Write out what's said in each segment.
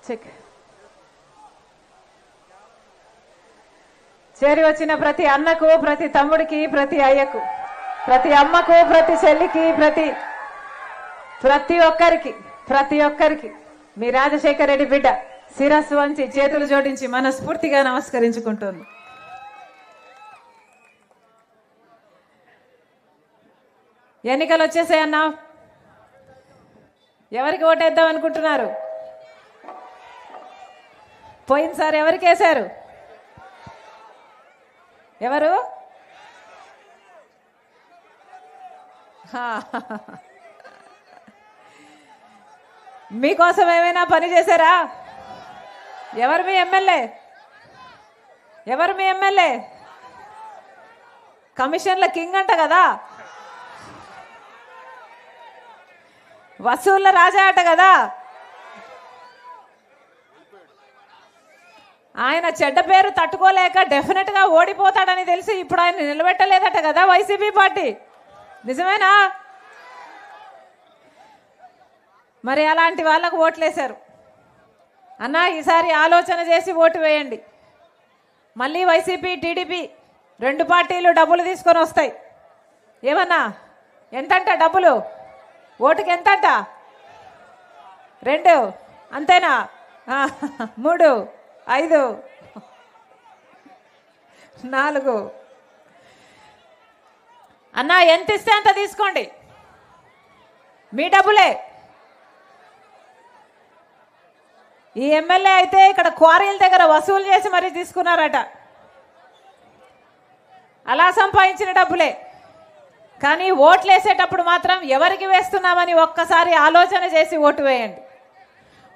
Check చేరి వచ్చిన ప్రతి అన్నకు, ప్రతి తమ్ముడికి, ప్రతి అయ్యకు, ప్రతి అమ్మకు, ప్రతి చెల్లికి, ప్రతి ఒక్కరికి మీ రాజశేఖర రెడ్డి బిడ్డ శిరస్సు వంచి చేతులు జోడించి మనస్ఫూర్తిగా నమస్కరించుకుంటుంది. ఎన్నికలు వచ్చేసాయన్నా, ఎవరికి ఓటేద్దాం అనుకుంటున్నారు? పోయినసారి ఎవరికి వేశారు? ఎవరు? మీకోసం ఏమైనా పని చేశారా? ఎవరు మీ ఎమ్మెల్యే? కమిషన్ల కింగ్ అంట కదా, వసూళ్ల రాజా అట కదా. ఆయన చెడ్డ పేరు తట్టుకోలేక డెఫినెట్ గా ఓడిపోతాడని తెలిసి ఇప్పుడు ఆయన నిలబెట్టలేదట కదా వైసీపీ పార్టీ. నిజమేనా? మరి అలాంటి వాళ్ళకు ఓట్లేశారు. అన్నా, ఈసారి ఆలోచన చేసి ఓటు వేయండి. మళ్ళీ వైసీపీ టీడీపీ రెండు పార్టీలు డబ్బులు తీసుకొని వస్తాయి. ఏమన్నా ఎంతంట డబ్బులు? ఓటుకి ఎంతంట? 2 అంతేనా? 3, 5, 4. అన్నా, ఎంత ఇస్తే అంత తీసుకోండి, మీ డబ్బులే. ఈ ఎమ్మెల్యే అయితే ఇక్కడ క్వారీల దగ్గర వసూలు చేసి మరీ తీసుకున్నారట. అలా సంపాదించిన డబ్బులే. కానీ ఓట్లు వేసేటప్పుడు మాత్రం ఎవరికి వేస్తున్నామని ఒక్కసారి ఆలోచన చేసి ఓటు వేయండి.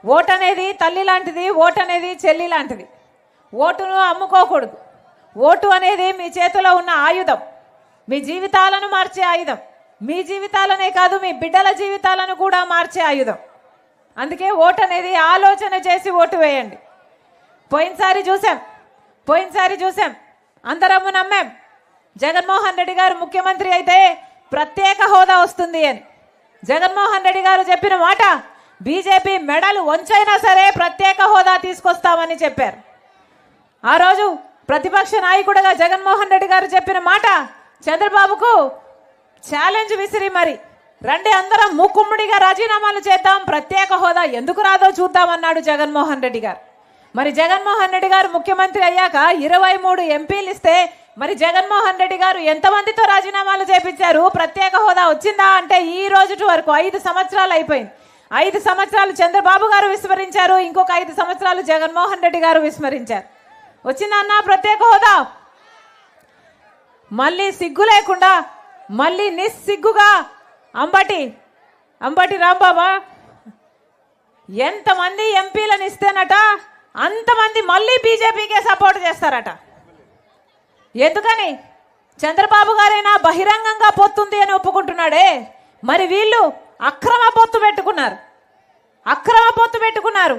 ఓటు అనేది తల్లి లాంటిది, ఓటు అనేది చెల్లి లాంటిది. ఓటును అమ్ముకోకూడదు. ఓటు అనేది మీ చేతిలో ఉన్న ఆయుధం, మీ జీవితాలను మార్చే ఆయుధం. మీ జీవితాలనే కాదు, మీ బిడ్డల జీవితాలను కూడా మార్చే ఆయుధం. అందుకే ఓటు అనేది ఆలోచన చేసి ఓటు వేయండి. పోయినసారి చూసాం, అందరము నమ్మాం. జగన్మోహన్ రెడ్డి గారు ముఖ్యమంత్రి అయితే ప్రత్యేక హోదా వస్తుంది అని. జగన్మోహన్ రెడ్డి గారు చెప్పిన మాట, బీజేపీ మెడలు వంచైనా సరే ప్రత్యేక హోదా తీసుకొస్తామని చెప్పారు. ఆ రోజు ప్రతిపక్ష నాయకుడిగా జగన్మోహన్ రెడ్డి గారు చెప్పిన మాట చంద్రబాబుకు ఛాలెంజ్ విసిరి మరి రండి అందరం మూకుమ్మడిగా రాజీనామాలు చేద్దాం, ప్రత్యేక హోదా ఎందుకు రాదో చూద్దామన్నాడు జగన్మోహన్ రెడ్డి గారు. మరి జగన్మోహన్ రెడ్డి గారు ముఖ్యమంత్రి అయ్యాక 23 ఎంపీలు ఇస్తే మరి జగన్మోహన్ రెడ్డి గారు ఎంతమందితో రాజీనామాలు చేపించారు? ప్రత్యేక హోదా వచ్చిందా అంటే ఈ రోజు వరకు 5 సంవత్సరాలు అయిపోయింది. 5 సంవత్సరాలు చంద్రబాబు గారు విస్మరించారు, ఇంకొక 5 సంవత్సరాలు జగన్మోహన్ రెడ్డి గారు విస్మరించారు. వచ్చిందా అన్న ప్రత్యేక హోదా? మళ్ళీ సిగ్గు లేకుండా, మళ్ళీ నిస్సిగ్గుగా అంబటి రాంబాబా ఎంతమంది ఎంపీలను ఇస్తేనట అంతమంది మళ్ళీ బీజేపీకే సపోర్ట్ చేస్తారట. ఎందుకని? చంద్రబాబు గారైనా బహిరంగంగా పొత్తుంది అని ఒప్పుకుంటున్నాడే, మరి వీళ్ళు అక్రమ పొత్తు పెట్టుకున్నారు.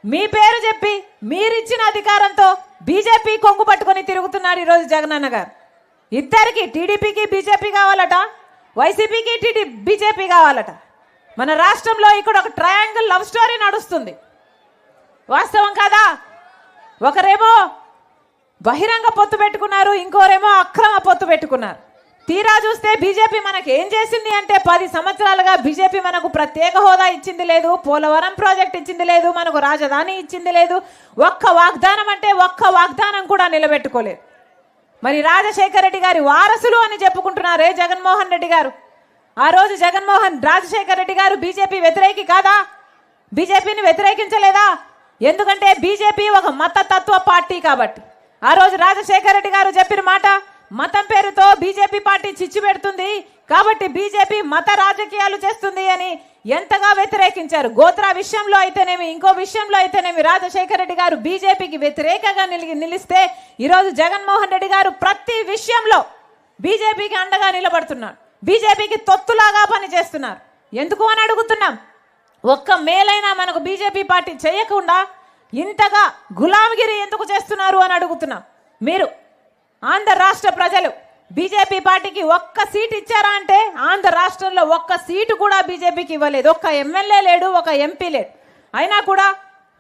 మీ పేరు చెప్పి మీరిచ్చిన అధికారంతో బీజేపీ కొంగు పట్టుకొని తిరుగుతున్నారు ఈరోజు జగనన్న గారు. ఇద్దరికి, టీడీపీకి బీజేపీ కావాలట, వైసీపీకి బీజేపీ కావాలట. మన రాష్ట్రంలో ఇక్కడ ఒక ట్రయాంగిల్ లవ్ స్టోరీ నడుస్తుంది. వాస్తవం కాదా? ఒకరేమో బహిరంగ పొత్తు పెట్టుకున్నారు, ఇంకోరేమో అక్రమ పొత్తు పెట్టుకున్నారు. తీరా చూస్తే బీజేపీ మనకి ఏం చేసింది అంటే 10 సంవత్సరాలుగా బీజేపీ మనకు ప్రత్యేక హోదా ఇచ్చింది లేదు, పోలవరం ప్రాజెక్ట్ ఇచ్చింది లేదు, మనకు రాజధాని ఇచ్చింది లేదు. ఒక్క వాగ్దానం అంటే ఒక్క వాగ్దానం కూడా నిలబెట్టుకోలేదు. మరి రాజశేఖర రెడ్డి గారి వారసులు అని చెప్పుకుంటున్నారే జగన్మోహన్ రెడ్డి గారు. ఆ రోజు రాజశేఖర రెడ్డి గారు బీజేపీ వ్యతిరేకి కాదా? బీజేపీని వ్యతిరేకించలేదా? ఎందుకంటే బీజేపీ ఒక మతతత్వ పార్టీ కాబట్టి. ఆ రోజు రాజశేఖర రెడ్డి గారు చెప్పిన మాట, మతం పేరుతో బీజేపీ పార్టీ చిచ్చు పెడుతుంది కాబట్టి బీజేపీ మత రాజకీయాలు చేస్తుంది అని ఎంతగా వ్యతిరేకించారు. గోత్రా విషయంలో అయితేనేమి, ఇంకో విషయంలో అయితేనేమి రాజశేఖర రెడ్డి గారు బీజేపీకి వ్యతిరేకంగా నిలిస్తే ఈరోజు జగన్మోహన్ రెడ్డి గారు ప్రతి విషయంలో బీజేపీకి అండగా నిలబడుతున్నారు, బీజేపీకి తొత్తులాగా పనిచేస్తున్నారు. ఎందుకు అని అడుగుతున్నాం. ఒక్క మేలైనా మనకు బీజేపీ పార్టీ చేయకుండా ఇంతగా గులాంగిరి ఎందుకు చేస్తున్నారు అని అడుగుతున్నాం. మీరు ఆంధ్ర రాష్ట్ర ప్రజలు బీజేపీ పార్టీకి ఒక్క సీట్ ఇచ్చారా అంటే ఆంధ్ర రాష్ట్రంలో ఒక్క సీటు కూడా బీజేపీకి ఇవ్వలేదు. ఒక్క ఎమ్మెల్యే లేడు, ఒక ఎంపీ లేడు. అయినా కూడా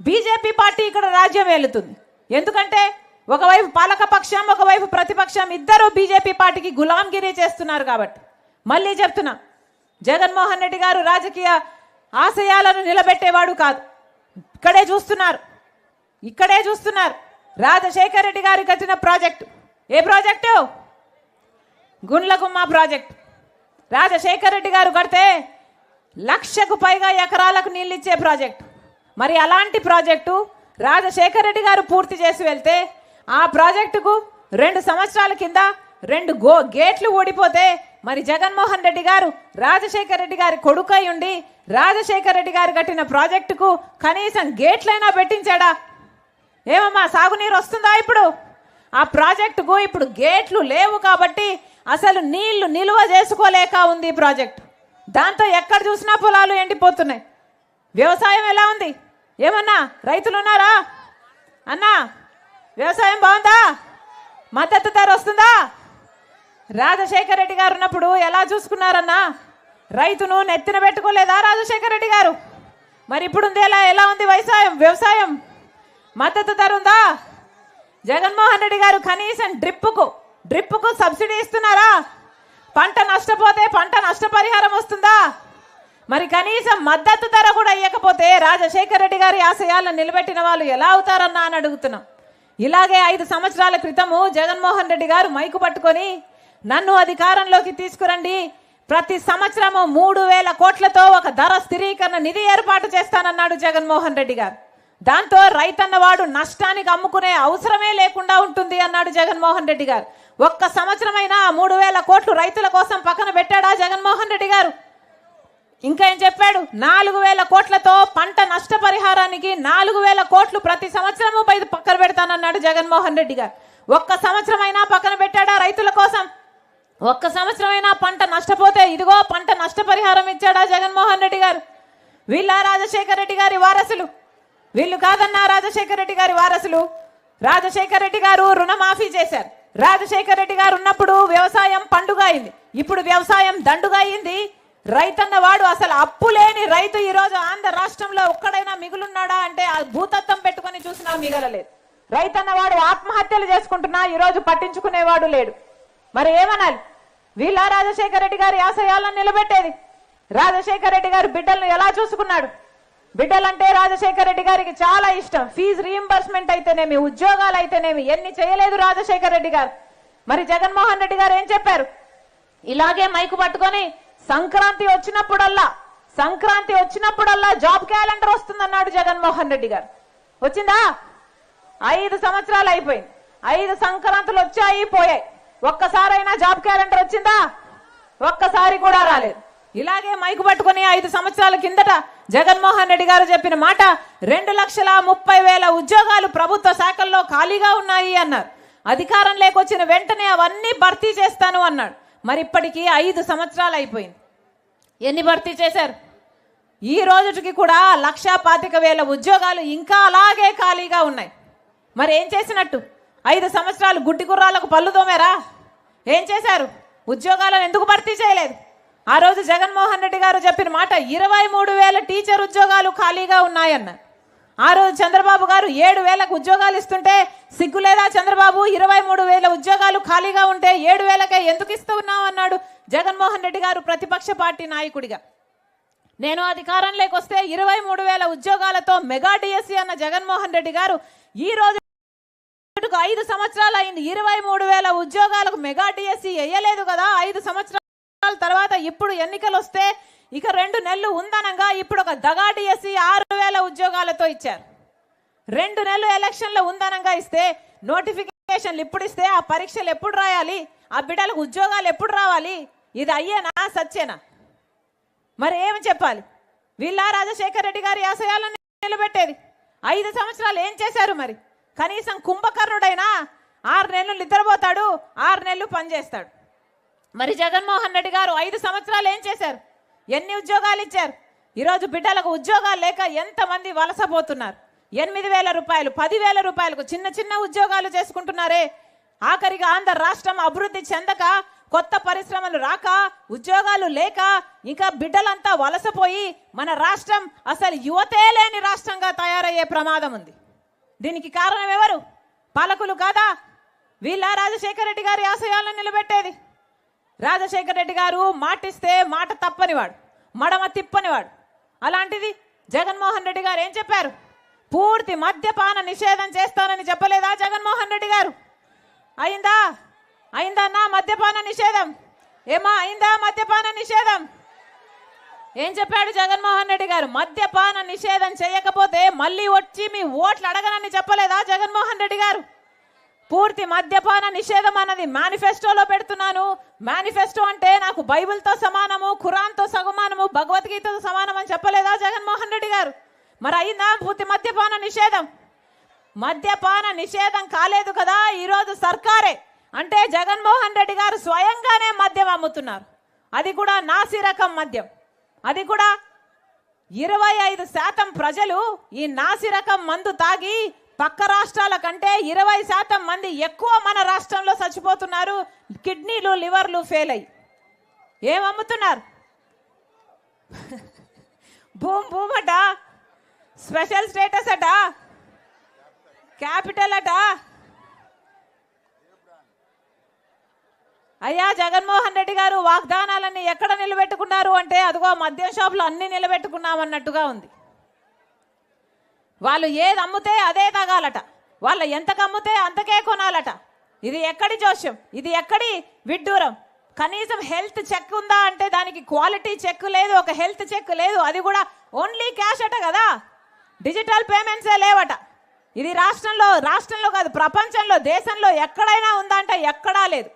బీజేపీ పార్టీ ఇక్కడ రాజ్యం వెళుతుంది. ఎందుకంటే ఒకవైపు పాలకపక్షం, ఒకవైపు ప్రతిపక్షం ఇద్దరు బీజేపీ పార్టీకి గులాంగిరి చేస్తున్నారు. కాబట్టి మళ్ళీ చెప్తున్నా, జగన్మోహన్ రెడ్డి గారు రాజకీయ ఆశయాలను నిలబెట్టేవాడు కాదు. ఇక్కడే చూస్తున్నారు రాజశేఖర రెడ్డి గారు కట్టిన ప్రాజెక్టు. ఏ ప్రాజెక్టు? గుండ్లగుమ్మ ప్రాజెక్టు. రాజశేఖర రెడ్డి గారు కడితే 1,00,000కు పైగా ఎకరాలకు నీళ్ళు ఇచ్చే ప్రాజెక్టు. మరి అలాంటి ప్రాజెక్టు రాజశేఖర రెడ్డి గారు పూర్తి చేసి వెళ్తే ఆ ప్రాజెక్టుకు 2 సంవత్సరాల కింద 2 గేట్లు ఊడిపోతే మరి జగన్మోహన్ రెడ్డి గారు రాజశేఖర రెడ్డి గారి కొడుకై ఉండి రాజశేఖర రెడ్డి గారు కట్టిన ప్రాజెక్టుకు కనీసం గేట్లైనా పెట్టించాడా? ఏమమ్మా, సాగునీరు వస్తుందా? ఇప్పుడు ఆ ప్రాజెక్టుకు ఇప్పుడు గేట్లు లేవు కాబట్టి అసలు నీళ్లు నిలువ చేసుకోలేక ఉంది ప్రాజెక్టు. దాంతో ఎక్కడ చూసినా పొలాలు ఎండిపోతున్నాయి. వ్యవసాయం ఎలా ఉంది? ఏమన్నా రైతులు ఉన్నారా అన్నా? వ్యవసాయం బాగుందా? మద్దతు ధర వస్తుందా? రాజశేఖర రెడ్డి గారు ఉన్నప్పుడు ఎలా చూసుకున్నారన్నా? రైతును నెత్తిన పెట్టుకోలేదా రాజశేఖర రెడ్డి గారు? మరి ఇప్పుడు ఉంది ఎలా ఉంది వ్యవసాయం? మద్దతు ధర ఉందా? జగన్మోహన్ రెడ్డి గారు కనీసం డ్రిప్పుకు సబ్సిడీ ఇస్తున్నారా? పంట నష్టపోతే పంట నష్టపరిహారం వస్తుందా? మరి కనీసం మద్దతు ధర కూడా ఇవ్వకపోతే రాజశేఖర రెడ్డి గారి ఆశయాలను నిలబెట్టిన వాళ్ళు ఎలా అవుతారన్నా అని అడుగుతున్నాం. ఇలాగే 5 సంవత్సరాల క్రితము జగన్మోహన్ రెడ్డి గారు మైకు పట్టుకొని నన్ను అధికారంలోకి తీసుకురండి, ప్రతి సంవత్సరము 3,000 కోట్లతో ఒక ధర స్థిరీకరణ నిధి ఏర్పాటు చేస్తానన్నాడు జగన్మోహన్ రెడ్డి గారు. దాంతో రైతన్నవాడు నష్టానికి అమ్ముకునే అవసరమే లేకుండా ఉంటుంది అన్నాడు జగన్మోహన్ రెడ్డి గారు. ఒక్క సంవత్సరమైనా 3,000 కోట్లు రైతుల కోసం పక్కన పెట్టాడా జగన్మోహన్ రెడ్డి గారు? ఇంకా ఏం చెప్పాడు? 4,000 కోట్లతో పంట నష్టపరిహారానికి 4,000 కోట్లు ప్రతి సంవత్సరము పక్కన పెడతానన్నాడు జగన్మోహన్ రెడ్డి గారు. ఒక్క సంవత్సరమైనా పక్కన పెట్టాడా రైతుల కోసం? ఒక్క సంవత్సరమైనా పంట నష్టపోతే ఇదిగో పంట నష్టపరిహారం ఇచ్చాడా జగన్మోహన్ రెడ్డి గారు? వీళ్ళ రాజశేఖర రెడ్డి గారి వారసులు? వీళ్ళు కాదన్నా రాజశేఖర రెడ్డి గారి వారసులు. రాజశేఖర రెడ్డి గారు రుణమాఫీ చేశారు. రాజశేఖర రెడ్డి గారు ఉన్నప్పుడు వ్యవసాయం పండుగ అయింది, ఇప్పుడు వ్యవసాయం దండుగా అయింది. రైతన్న వాడు అసలు అప్పు లేని రైతు ఈరోజు ఆంధ్ర రాష్ట్రంలో ఒక్కడైనా మిగులున్నాడా అంటే ఆ భూతత్వం పెట్టుకొని చూసినా మిగలలేదు. రైతన్న వాడు ఆత్మహత్యలు చేసుకుంటున్నా ఈరోజు పట్టించుకునేవాడు లేడు. మరి ఏమనాలి? వీళ్ళ రాజశేఖర రెడ్డి గారి ఆశయాలను నిలబెట్టేది? రాజశేఖర రెడ్డి గారు బిడ్డలను ఎలా చూసుకున్నాడు? బిడ్డలంటే రాజశేఖర రెడ్డి గారికి చాలా ఇష్టం. ఫీజు రీయింబర్స్మెంట్ అయితేనేమి, ఉద్యోగాలు అయితేనేమి ఎన్ని చేయలేదు రాజశేఖర రెడ్డి గారు. మరి జగన్మోహన్ రెడ్డి గారు ఏం చెప్పారు? ఇలాగే మైకు పట్టుకొని సంక్రాంతి వచ్చినప్పుడల్లా జాబ్ క్యాలెండర్ వస్తుందన్నాడు జగన్మోహన్ రెడ్డి గారు. వచ్చిందా? 5 సంవత్సరాలు అయిపోయింది. 5 సంక్రాంతులు వచ్చాయి పోయాయి. ఒక్కసారైనా జాబ్ క్యాలెండర్ వచ్చిందా? ఒక్కసారి కూడా రాలేదు. ఇలాగే మైకు పట్టుకుని 5 సంవత్సరాల కిందట జగన్మోహన్ రెడ్డి గారు చెప్పిన మాట 2,30,000 ఉద్యోగాలు ప్రభుత్వ శాఖల్లో ఖాళీగా ఉన్నాయి అన్నారు. అధికారం లేకొచ్చిన వెంటనే అవన్నీ భర్తీ చేస్తాను అన్నాడు. మరి ఇప్పటికీ 5 సంవత్సరాలు అయిపోయింది. ఎన్ని భర్తీ చేశారు? ఈ రోజుకి కూడా 1,25,000 ఉద్యోగాలు ఇంకా అలాగే ఖాళీగా ఉన్నాయి. మరి ఏం చేసినట్టు? 5 సంవత్సరాలు గుడ్డి గుర్రాలకు పళ్ళు తోమారా? ఏం చేశారు? ఉద్యోగాలను ఎందుకు భర్తీ చేయలేదు? ఆ రోజు జగన్మోహన్ రెడ్డి గారు చెప్పిన మాట 23,000 టీచర్ ఉద్యోగాలు ఖాళీగా ఉన్నాయన్నారు. ఆ రోజు చంద్రబాబు గారు 7,000కు ఉద్యోగాలు ఇస్తుంటే సిగ్గులేదా చంద్రబాబు? 23,000 ఉద్యోగాలు ఖాళీగా ఉంటే 7,000కే ఎందుకు ఇస్తూ ఉన్నావు అన్నాడు జగన్మోహన్ రెడ్డి గారు ప్రతిపక్ష పార్టీ నాయకుడిగా. నేను అధికారంలోకి వస్తే 23,000 ఉద్యోగాలతో మెగా డిఎస్సి అన్న జగన్మోహన్ రెడ్డి గారు ఈ రోజు 5 సంవత్సరాలు అయింది, 23,000 ఉద్యోగాలకు మెగా డిఎస్సి వేయలేదు కదా. 5 సంవత్సరాల తర్వాత ఇప్పుడు ఎన్నికలు వస్తే ఇక 2 నెలలు ఉందనగా ఇప్పుడు ఒక దగా డిఎస్సి 6,000 ఉద్యోగాలతో ఇచ్చారు. 2 నెలలు ఎలక్షన్లో ఉందనంగా ఇస్తే నోటిఫికేషన్లు ఇప్పుడు ఇస్తే ఆ పరీక్షలు ఎప్పుడు రాయాలి? ఆ బిడ్డలకు ఉద్యోగాలు ఎప్పుడు రావాలి? ఇది అయ్యేనా సచ్చేనా? మరి ఏమి చెప్పాలి? వీళ్ళ రాజశేఖర రెడ్డి గారి ఆశయాలను నిలబెట్టేది? 5 సంవత్సరాలు ఏం చేశారు? మరి కనీసం కుంభకర్ణుడైనా 6 నెలలు నిద్రపోతాడు, 6 నెలలు పనిచేస్తాడు. మరి జగన్మోహన్ రెడ్డి గారు 5 సంవత్సరాలు ఏం చేశారు? ఎన్ని ఉద్యోగాలు ఇచ్చారు? ఈరోజు బిడ్డలకు ఉద్యోగాలు లేక ఎంతమంది వలసపోతున్నారు? 8,000 రూపాయలు 10,000 రూపాయలకు చిన్న చిన్న ఉద్యోగాలు చేసుకుంటున్నారే, ఆఖరిగా ఆంధ్ర రాష్ట్రం అభివృద్ధి చెందక, కొత్త పరిశ్రమలు రాక, ఉద్యోగాలు లేక, ఇంకా బిడ్డలంతా వలసపోయి మన రాష్ట్రం అసలు యువతే లేని రాష్ట్రంగా తయారయ్యే ప్రమాదం ఉంది. దీనికి కారణం ఎవరు? పాలకులు కాదా? వీళ్ళ రాజశేఖర రెడ్డి గారి ఆశయాలను నిలబెట్టేది? రాజశేఖర రెడ్డి గారు మాటిస్తే మాట తప్పనివాడు, మడమ తిప్పనివాడు. అలాంటిది జగన్మోహన్ రెడ్డి గారు ఏం చెప్పారు? పూర్తి మద్యపాన నిషేధం చేస్తానని చెప్పలేదా జగన్మోహన్ రెడ్డి గారు? అయిందన్నా మద్యపాన నిషేధం? ఏమా అయిందా మద్యపాన నిషేధం? ఏం చెప్పాడు జగన్మోహన్ రెడ్డి గారు? మద్యపాన నిషేధం చేయకపోతే మళ్ళీ వచ్చి మీ ఓట్లు అడగనని చెప్పలేదా జగన్మోహన్ రెడ్డి గారు? పూర్తి మద్యపాన నిషేధం అన్నది మేనిఫెస్టోలో పెడుతున్నాను. మేనిఫెస్టో అంటే నాకు బైబిల్తో సమానము, ఖురాన్తో సమానము, భగవద్గీతతో సమానం అని చెప్పలేదా జగన్మోహన్ రెడ్డి గారు? మరి అయిందా పూర్తి మద్యపాన నిషేధం? మద్యపాన నిషేధం కాలేదు కదా. ఈరోజు సర్కారే అంటే జగన్మోహన్ రెడ్డి గారు స్వయంగానే మద్యం అమ్ముతున్నారు. అది కూడా నాసి రకం మద్యం. అది కూడా 25% ప్రజలు ఈ నాసి రకం మందు తాగి పక్క రాష్ట్రాల కంటే 20% మంది ఎక్కువ మన రాష్ట్రంలో చచ్చిపోతున్నారు. కిడ్నీలు, లివర్లు ఫెయిల్ అయ్యి. ఏం అమ్ముతున్నారు? భూమ్ అట, స్పెషల్ స్టేటస్ అట, క్యాపిటల్ అట. అయ్యా జగన్మోహన్ రెడ్డి గారు వాగ్దానాలన్నీ ఎక్కడ నిలబెట్టుకున్నారు అంటే అదిగో మద్యం షాపులు అన్ని నిలబెట్టుకున్నామన్నట్టుగా ఉంది. వాళ్ళు ఏది అమ్ముతే అదే తాగాలట, వాళ్ళు ఎంతకు అమ్ముతే అంతకే కొనాలట. ఇది ఎక్కడి జోష్యం? ఇది ఎక్కడి విడ్డూరం? కనీసం హెల్త్ చెక్ ఉందా అంటే దానికి క్వాలిటీ చెక్ లేదు, ఒక హెల్త్ చెక్ లేదు. అది కూడా ఓన్లీ క్యాష్ అట కదా, డిజిటల్ పేమెంట్సే లేవట. ఇది రాష్ట్రంలో కాదు ప్రపంచంలో, దేశంలో ఎక్కడైనా ఉందా అంటే ఎక్కడా లేదు.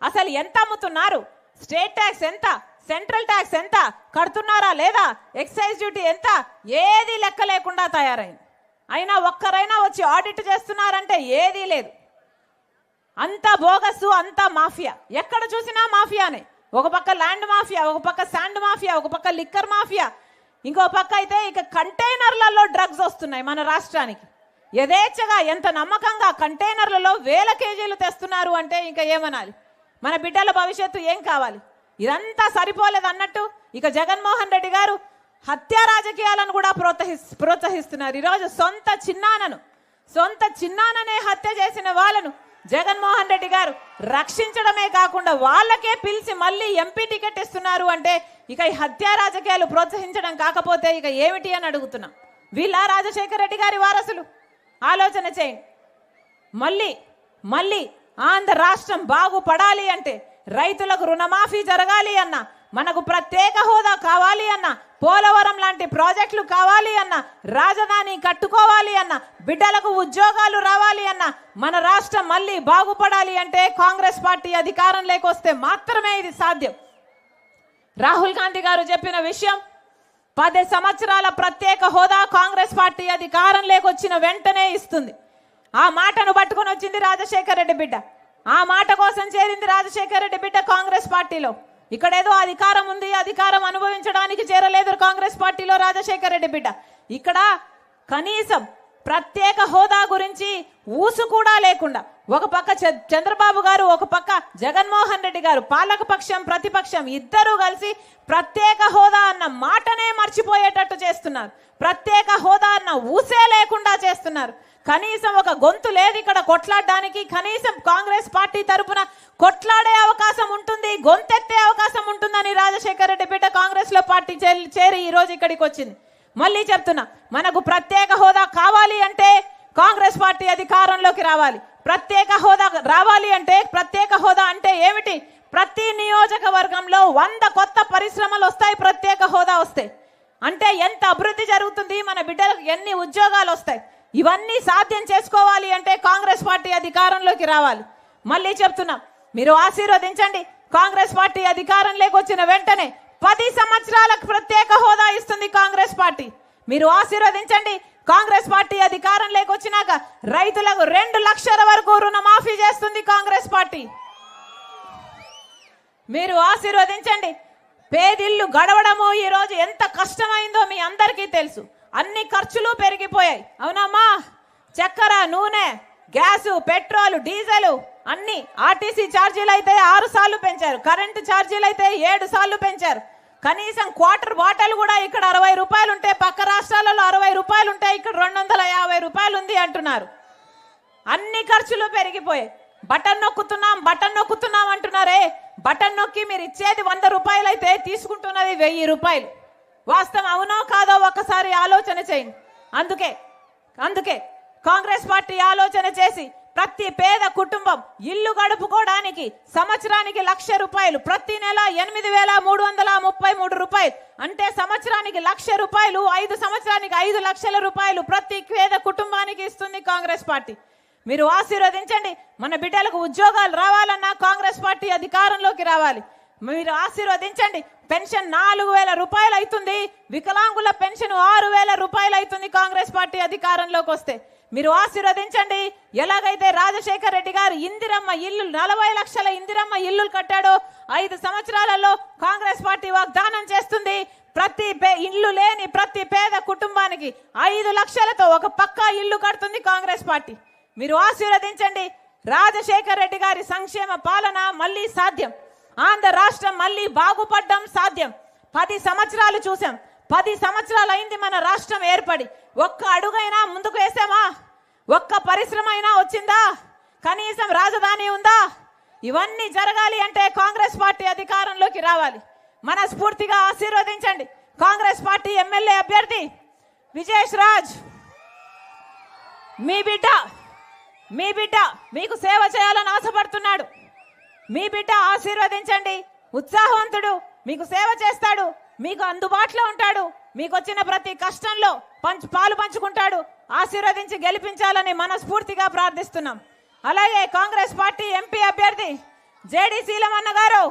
అసలు ఎంత అమ్ముతున్నారు? స్టేట్ ట్యాక్స్ ఎంత, సెంట్రల్ ట్యాక్స్ ఎంత కడుతున్నారా లేదా, ఎక్సైజ్ డ్యూటీ ఎంత, ఏది లెక్క లేకుండా తయారైంది. అయినా ఒక్కరైనా వచ్చి ఆడిట్ చేస్తున్నారంటే ఏదీ లేదు. అంత బోగసు, అంత మాఫియా. ఎక్కడ చూసినా మాఫియానే. ఒక పక్క ల్యాండ్ మాఫియా, ఒక పక్క శాండ్ మాఫియా, ఒక పక్క లిక్కర్ మాఫియా, ఇంకో పక్క అయితే ఇక కంటైనర్లలో డ్రగ్స్ వస్తున్నాయి మన రాష్ట్రానికి. యథేచ్ఛగా ఎంత నమ్మకంగా కంటైనర్లలో 1000 కేజీలు తెస్తున్నారు అంటే ఇంకా ఏమనాలి? మన బిడ్డల భవిష్యత్తు ఏం కావాలి? ఇదంతా సరిపోలేదు అన్నట్టు ఇక జగన్మోహన్ రెడ్డి గారు హత్య రాజకీయాలను కూడా ప్రోత్సహిస్తున్నారు. ఈరోజు సొంత చిన్నాననే హత్య చేసిన వాళ్ళను జగన్మోహన్ రెడ్డి గారు రక్షించడమే కాకుండా వాళ్ళకే పిలిచి మళ్ళీ ఎంపీ టికెట్ ఇస్తున్నారు అంటే ఇక ఈ హత్య రాజకీయాలు ప్రోత్సహించడం కాకపోతే ఇక ఏమిటి అని అడుగుతున్నాం. వీళ్ళ రాజశేఖర రెడ్డి గారి వారసులు? ఆలోచన చేయండి. మళ్ళీ ఆంధ్ర రాష్ట్రం బాగుపడాలి అంటే, రైతులకు రుణమాఫీ జరగాలి అన్న, మనకు ప్రత్యేక హోదా కావాలి అన్న, పోలవరం లాంటి ప్రాజెక్టులు కావాలి అన్న, రాజధాని కట్టుకోవాలి అన్న, బిడ్డలకు ఉద్యోగాలు రావాలి అన్న, మన రాష్ట్రం మళ్ళీ బాగుపడాలి అంటే కాంగ్రెస్ పార్టీ అధికారంలోకి వస్తే మాత్రమే ఇది సాధ్యం. రాహుల్ గాంధీ గారు చెప్పిన విషయం, 10 సంవత్సరాల ప్రత్యేక హోదా కాంగ్రెస్ పార్టీ అధికారంలోకి వచ్చిన వెంటనే ఇస్తుంది. ఆ మాటను పట్టుకొని వచ్చింది రాజశేఖర రెడ్డి బిడ్డ. ఆ మాట కోసం చేరింది రాజశేఖర రెడ్డి బిడ్డ కాంగ్రెస్ పార్టీలో. ఇక్కడేదో అధికారం ఉంది, అధికారం అనుభవించడానికి చేరలేదు కాంగ్రెస్ పార్టీలో రాజశేఖర రెడ్డి బిడ్డ. ఇక్కడ కనీసం ప్రత్యేక హోదా గురించి ఊసు కూడా లేకుండా, ఒక పక్క చంద్రబాబు గారు, ఒక పక్క జగన్మోహన్ రెడ్డి గారు, పాలకపక్షం ప్రతిపక్షం ఇద్దరూ కలిసి ప్రత్యేక హోదా అన్న మాటనే మర్చిపోయేటట్టు చేస్తున్నారు. ప్రత్యేక హోదా అన్న ఊసే లేకుండా చేస్తున్నారు. కనీసం ఒక గొంతు లేదు ఇక్కడ కొట్లాడడానికి. కనీసం కాంగ్రెస్ పార్టీ తరఫున కొట్లాడే అవకాశం ఉంటుంది, గొంతెత్తే అవకాశం ఉంటుందని రాజశేఖర రెడ్డి బిడ్డ కాంగ్రెస్ లో పార్టీ చేరి ఈ రోజు ఇక్కడికి వచ్చింది. మళ్ళీ చెప్తున్నా, మనకు ప్రత్యేక హోదా కావాలి అంటే కాంగ్రెస్ పార్టీ అధికారంలోకి రావాలి. ప్రత్యేక హోదా రావాలి అంటే, ప్రత్యేక హోదా అంటే ఏమిటి? ప్రతి నియోజకవర్గంలో 100 కొత్త పరిశ్రమలు వస్తాయి ప్రత్యేక హోదా వస్తే. అంటే ఎంత అభివృద్ధి జరుగుతుంది, మన బిడ్డలకు ఎన్ని ఉద్యోగాలు వస్తాయి. ఇవన్నీ సాధ్యం చేసుకోవాలి అంటే కాంగ్రెస్ పార్టీ అధికారంలోకి రావాలి. మళ్ళీ చెప్తున్నా, మీరు ఆశీర్వదించండి. కాంగ్రెస్ పార్టీ అధికారంలోకి వచ్చిన వెంటనే 10 సంవత్సరాలకు ప్రత్యేక హోదా ఇస్తుంది కాంగ్రెస్ పార్టీ. మీరు ఆశీర్వదించండి. కాంగ్రెస్ పార్టీ అధికారంలోకి వచ్చినాక రైతులకు 2 లక్షల వరకు రుణమాఫీ చేస్తుంది కాంగ్రెస్ పార్టీ. మీరు ఆశీర్వదించండి. పేదిల్లు గడవడము ఈ రోజు ఎంత కష్టమైందో మీ అందరికీ తెలుసు. అన్ని ఖర్చులు పెరిగిపోయాయి, అవునమ్మా? చక్కెర, నూనె, గ్యాస్, పెట్రోల్, డీజిల్ అన్ని ఆర్టీసీ ఛార్జీలు అయితే 6 సార్లు పెంచారు. కరెంటు ఛార్జీలు అయితే 7 సార్లు పెంచారు. కనీసం క్వార్టర్ బాటిల్ కూడా ఇక్కడ 60 రూపాయలు ఉంటే పక్క రాష్ట్రాలలో 60 రూపాయలు ఉంటే ఇక్కడ 250 రూపాయలు ఉంది అంటున్నారు. అన్ని ఖర్చులు పెరిగిపోయాయి. బటన్ నొక్కుతున్నాం అంటున్నారే. బటన్ నొక్కి మీరు ఇచ్చేది 100 రూపాయలు అయితే తీసుకుంటున్నది 1000 రూపాయలు. వాస్తవం అవునో కాదో ఒక్కసారి ఆలోచన చేయండి. అందుకే కాంగ్రెస్ పార్టీ ఆలోచన చేసి ప్రతి పేద కుటుంబం ఇల్లు గడుపుకోవడానికి సంవత్సరానికి 1,00,000 రూపాయలు, ప్రతి నెల 8,333 రూపాయలు అంటే సంవత్సరానికి 1,00,000 రూపాయలు, 5 సంవత్సరానికి 5 లక్షల రూపాయలు ప్రతి పేద కుటుంబానికి ఇస్తుంది కాంగ్రెస్ పార్టీ. మీరు ఆశీర్వదించండి. మన బిడ్డలకు ఉద్యోగాలు రావాలన్నా కాంగ్రెస్ పార్టీ అధికారంలోకి రావాలి. మీరు ఆశీర్వదించండి. పెన్షన్ 4,000 రూపాయలు అవుతుంది. వికలాంగుల పెన్షన్ 6,000 రూపాయలు అవుతుంది కాంగ్రెస్ పార్టీ అధికారంలోకి వస్తే. మీరు ఆశీర్వదించండి. ఎలాగైతే రాజశేఖర రెడ్డి గారు ఇందిరమ్మ ఇల్లు 40 లక్షల ఇందిరమ్మ ఇల్లులు కట్టాడో 5 సంవత్సరాలలో కాంగ్రెస్ పార్టీ వాగ్దానం చేస్తుంది. ప్రతి ఇల్లు లేని ప్రతి పేద కుటుంబానికి 5 లక్షలతో ఒక పక్కా ఇల్లు కడుతుంది కాంగ్రెస్ పార్టీ. మీరు ఆశీర్వదించండి. రాజశేఖర రెడ్డి గారి సంక్షేమ పాలన మళ్ళీ సాధ్యం. ఆంధ్ర రాష్ట్రం మళ్ళీ బాగుపడ్డం సాధ్యం. 10 సంవత్సరాలు చూసాం. 10 సంవత్సరాలు అయింది మన రాష్ట్రం ఏర్పడి. ఒక్క అడుగైనా ముందుకు వేసామా? ఒక్క పరిశ్రమ అయినా వచ్చిందా? కనీసం రాజధాని ఉందా? ఇవన్నీ జరగాలి అంటే కాంగ్రెస్ పార్టీ అధికారంలోకి రావాలి. మనస్ఫూర్తిగా ఆశీర్వదించండి. కాంగ్రెస్ పార్టీ ఎమ్మెల్యే అభ్యర్థి విజేష్ రాజ్, మీ బిడ్డ మీకు సేవ చేయాలని ఆశపడుతున్నాడు. మీ బిడ్డ ఆశీర్వదించండి. ఉత్సాహవంతుడు, మీకు సేవ చేస్తాడు, మీకు అందుబాటులో ఉంటాడు, మీకు వచ్చిన ప్రతి కష్టంలో పాలు పంచుకుంటాడు. ఆశీర్వదించి గెలిపించాలని మనస్ఫూర్తిగా ప్రార్థిస్తున్నాం. అలాగే కాంగ్రెస్ పార్టీ ఎంపీ అభ్యర్థి జేడి శీలమన్న గారు,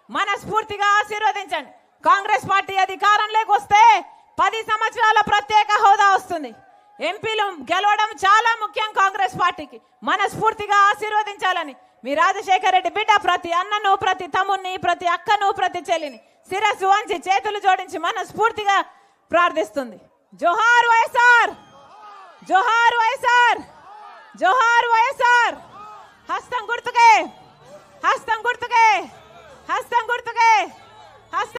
మనస్ఫూర్తిగా ఆశీర్వదించండి. కాంగ్రెస్ పార్టీ అధికారంలోకి వస్తే 10 సంవత్సరాల ప్రత్యేక హోదా వస్తుంది. ఎంపీలు గెలవడం చాలా ముఖ్యం కాంగ్రెస్ పార్టీకి. మనస్ఫూర్తిగా ఆశీర్వదించాలని మీ రాజశేఖర రెడ్డి బిడ్డ ప్రతి అన్నను, ప్రతి తమ్ముని, ప్రతి అక్కను, ప్రతి చెల్లిని శిరస్సు వంచి చేతులు జోడించి మనస్ఫూర్తిగా ప్రార్థిస్తుంది. జోహార్ వైఎస్ఆర్, జోహార్ వైఎస్ఆర్, జోహార్ వైఎస్ఆర్. హస్తం గుర్తుకే, హస్తం గుర్తుకే, హస్తం గుర్తుకే, హస్తం